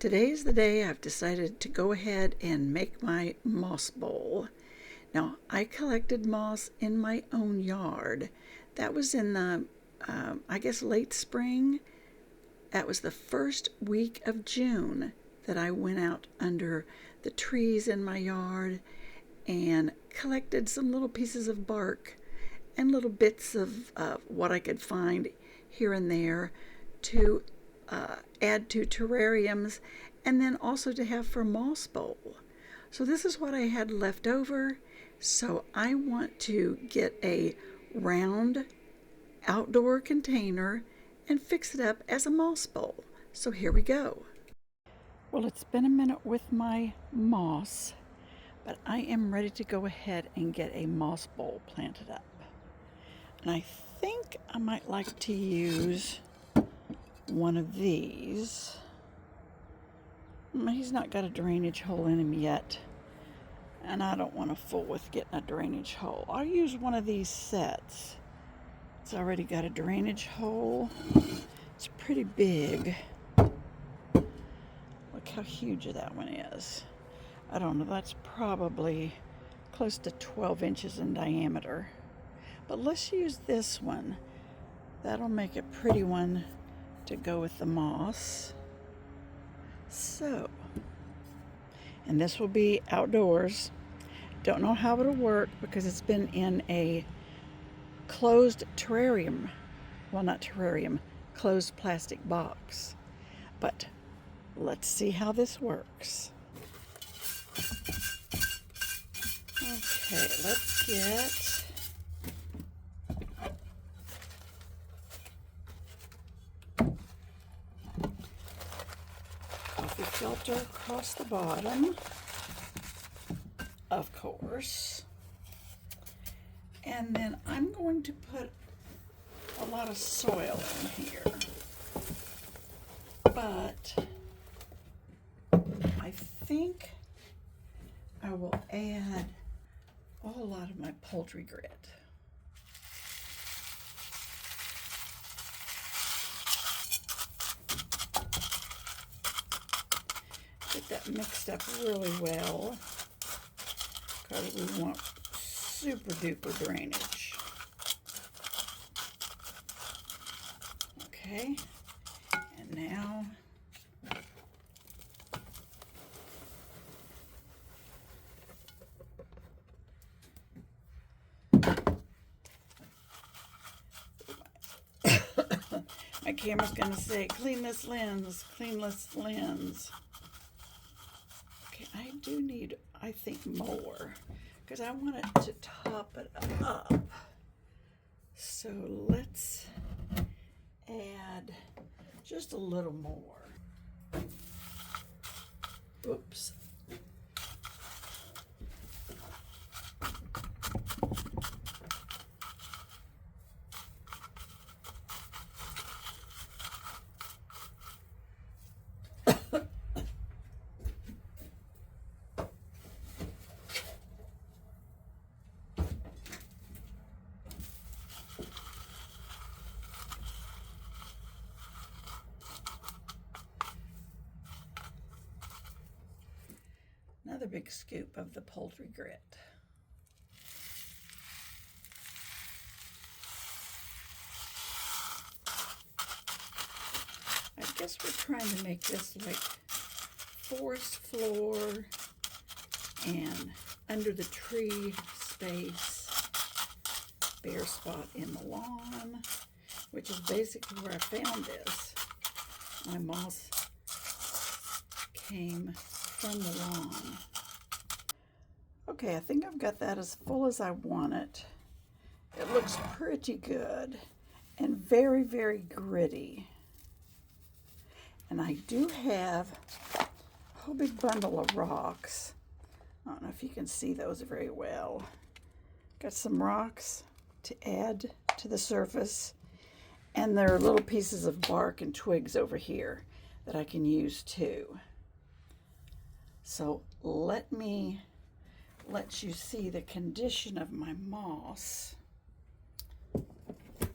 Today's the day I've decided to go ahead and make my moss bowl. Now, I collected moss in my own yard. That was in the, I guess, late spring. That was the first week of June that I went out under the trees in my yard and collected some little pieces of bark and little bits of what I could find here and there to add to terrariums and then also to have for moss bowl. So this is what I had left over. So I want to get a round outdoor container and fix it up as a moss bowl. So here we go. Well, it's been a minute with my moss, but I am ready to go ahead and get a moss bowl planted up. And I think I might like to use one of these. He's not got a drainage hole in him yet, and I don't want to fool with getting a drainage hole. I'll use one of these sets. It's already got a drainage hole. It's pretty big. Look how huge that one is. I don't know, that's probably close to 12 inches in diameter. But let's use this one. That'll make a pretty one to go with the moss. So, and this will be outdoors. Don't know how it'll work because it's been in a closed terrarium. Well, not terrarium, closed plastic box. But let's see how this works. Okay, let's get coffee filter across the bottom, of course. And then I'm going to put a lot of soil in here. But I think I will add a whole lot of my poultry grit. Get that mixed up really well because we want super duper drainage. Okay, and now my camera's gonna say, clean this lens, clean this lens. Okay, I do need, I think, more because I want it to top it up. So let's add just a little more. Oops. Another big scoop of the poultry grit. I guess we're trying to make this like forest floor and under the tree space, bare spot in the lawn, which is basically where I found this. My moss came from the lawn. Okay, I think I've got that as full as I want it. It looks pretty good and very, very gritty. And I do have a whole big bundle of rocks. I don't know if you can see those very well. Got some rocks to add to the surface. And there are little pieces of bark and twigs over here that I can use too. So let me let you see the condition of my moss.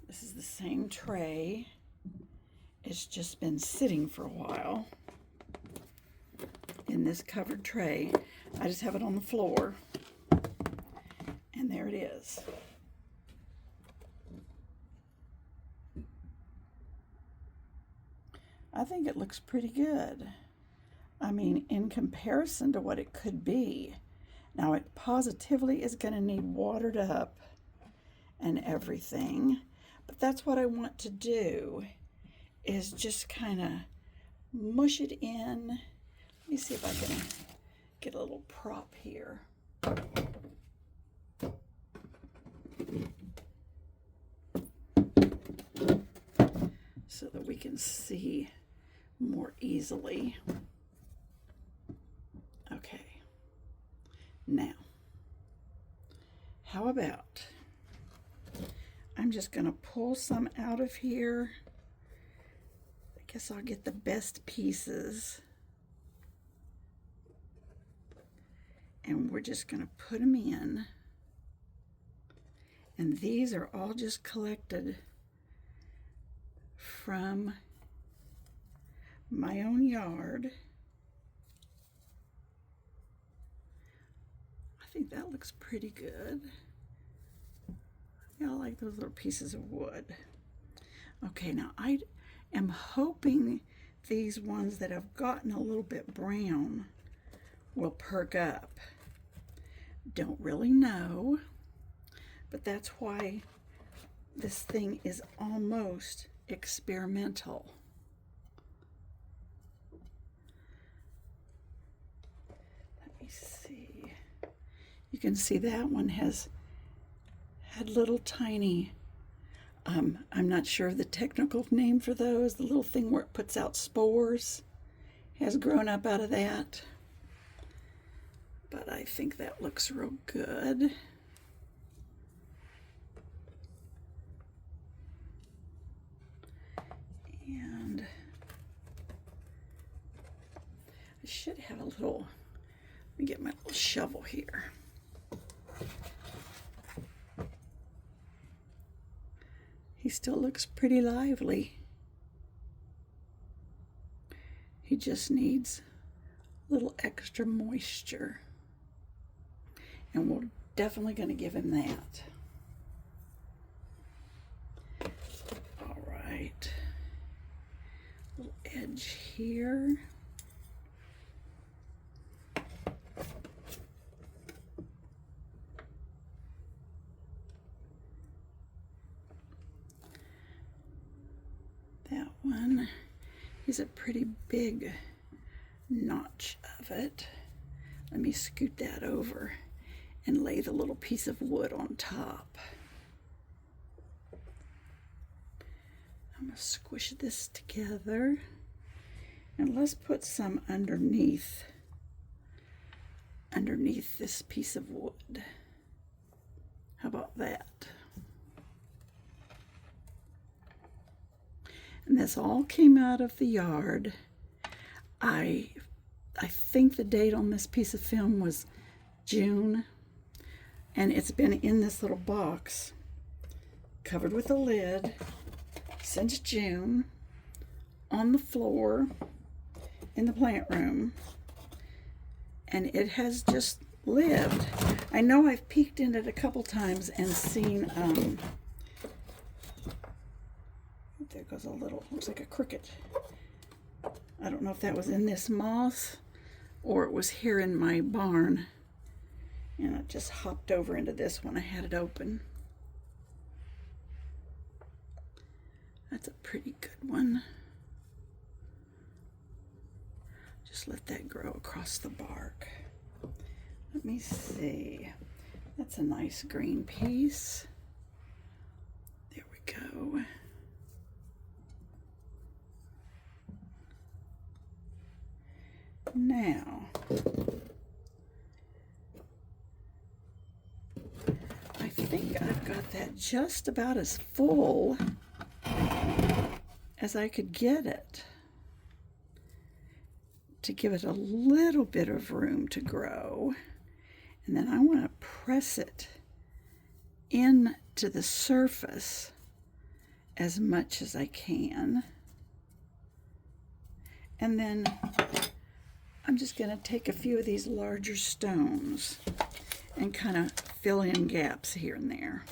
This is the same tray. It's just been sitting for a while. in this covered tray. I just have it on the floor, and there it is. I think it looks pretty good. I mean, in comparison to what it could be. Now, it positively is going to need watered up and everything, but that's what I want to do, is just kind of mush it in. Let me see if I can get a little prop here. So that we can see more easily. Okay. Now, how about, I'm just going to pull some out of here. I guess I'll get the best pieces. And we're just going to put them in. And these are all just collected from my own yard. I think that looks pretty good. Yeah, I like those little pieces of wood. Okay, now I am hoping these ones that have gotten a little bit brown will perk up. Don't really know, but that's why this thing is almost experimental. Let me see. You can see that one has had little tiny, I'm not sure of the technical name for those, the little thing where it puts out spores has grown up out of that. But I think that looks real good. And I should have a little, let me get my little shovel here. He still looks pretty lively. He just needs a little extra moisture. And we're definitely going to give him that. All right. Little edge here. That one is a pretty big notch of it. Let me scoot that over and lay the little piece of wood on top. I'm going to squish this together, and let's put some underneath this piece of wood. How about that? And this all came out of the yard. I think the date on this piece of film was June, and it's been in this little box covered with a lid since June on the floor in the plant room, and it has just lived. I know I've peeked in it a couple times and seen there goes a little, looks like a cricket. I don't know if that was in this moss or it was here in my barn, and it just hopped over into this when I had it open. That's a pretty good one. Just let that grow across the bark. Let me see. That's a nice green piece. There we go. Now, I think I've got that just about as full as I could get it to give it a little bit of room to grow. And then I want to press it into the surface as much as I can. And then I'm just going to take a few of these larger stones and kind of fill in gaps here and there,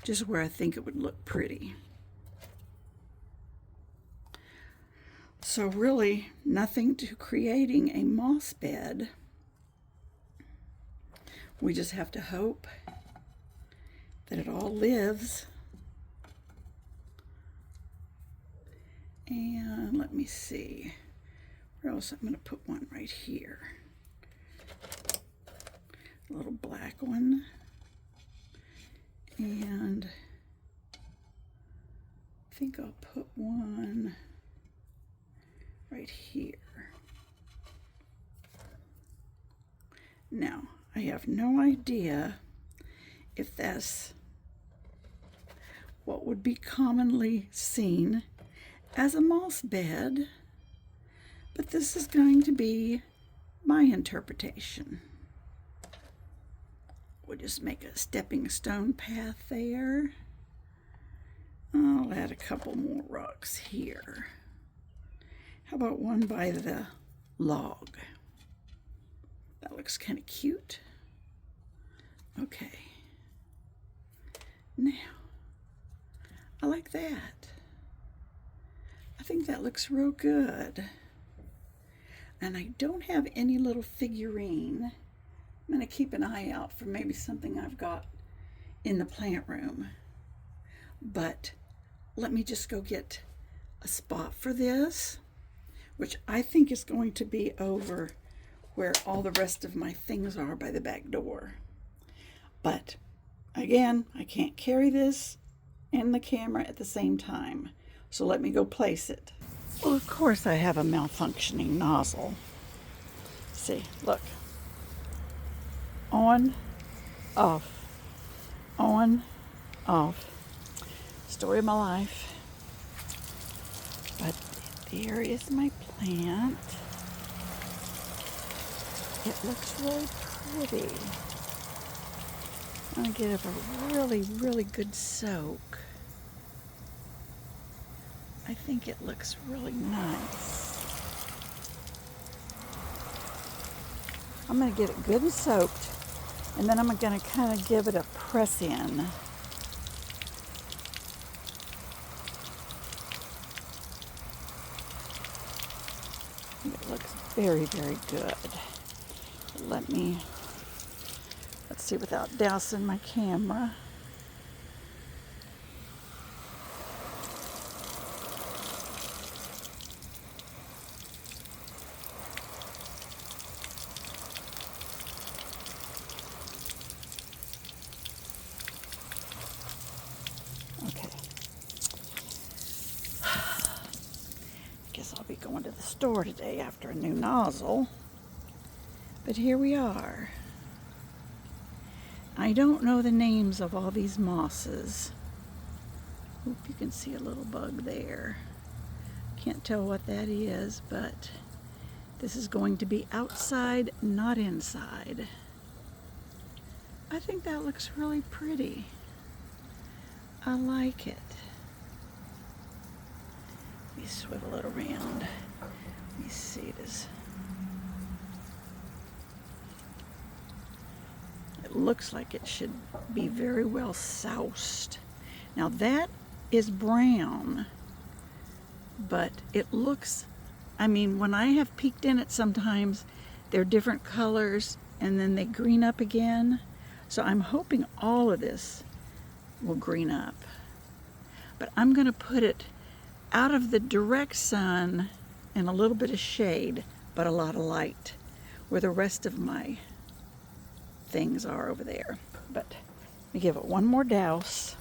just where I think it would look pretty. So really nothing to creating a moss bed. We just have to hope that it all lives. And let me see, where else? I'm going to put one right here. A little black one. And I think I'll put one right here. Now, I have no idea if that's what would be commonly seen as a moss bed, but this is going to be my interpretation. We'll just make a stepping stone path there. I'll add a couple more rocks here. How about one by the log? That looks kind of cute. Okay. Now, I like that. I think that looks real good. And I don't have any little figurine. I'm going to keep an eye out for maybe something I've got in the plant room. But let me just go get a spot for this, which I think is going to be over where all the rest of my things are by the back door. But again, I can't carry this and the camera at the same time. So let me go place it. Well, of course I have a malfunctioning nozzle. See, look. On, off, on, off. Story of my life. But there is my plant. It looks really pretty. I'm going to give it a really, really good soak. I think it looks really nice. I'm going to get it good and soaked, and then I'm going to kind of give it a press in. It looks very, very good. Let's see without dousing my camera. Okay. Guess I'll be going to the store today after a new nozzle. But here we are. I don't know the names of all these mosses. Hope you can see a little bug there. Can't tell what that is, but this is going to be outside, not inside. I think that looks really pretty. I like it. Let me swivel it around. Let me see this. It looks like it should be very well soused. Now that is brown, but it looks, I mean, when I have peeked in it sometimes, they're different colors and then they green up again. So I'm hoping all of this will green up. But I'm going to put it out of the direct sun and a little bit of shade, but a lot of light, where the rest of my things are over there. But let me give it one more douse.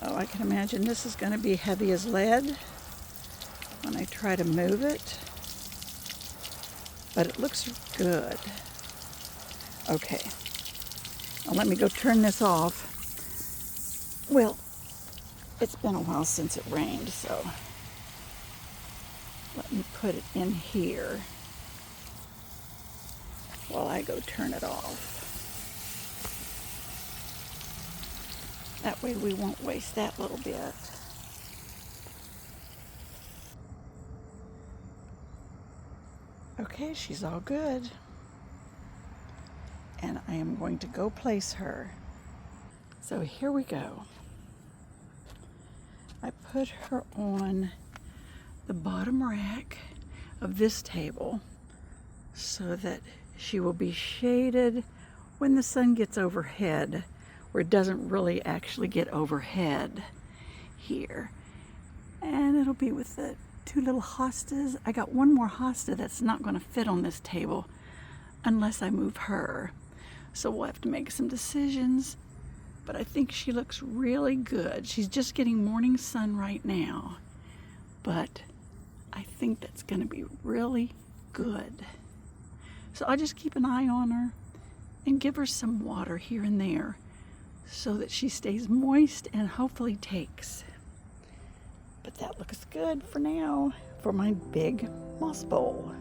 Oh, I can imagine this is going to be heavy as lead when I try to move it. But it looks good. Okay. Now let me go turn this off. Well, it's been a while since it rained, so let me put it in here while I go turn it off. That way we won't waste that little bit. Okay, she's all good. And I am going to go place her. So here we go. I put her on the bottom rack of this table so that she will be shaded when the sun gets overhead, where it doesn't really actually get overhead here. And it'll be with the two little hostas. I got one more hosta that's not going to fit on this table unless I move her. So we'll have to make some decisions, but I think she looks really good. She's just getting morning sun right now, but I think that's going to be really good. So I'll just keep an eye on her and give her some water here and there so that she stays moist and hopefully takes. But that looks good for now for my big moss bowl.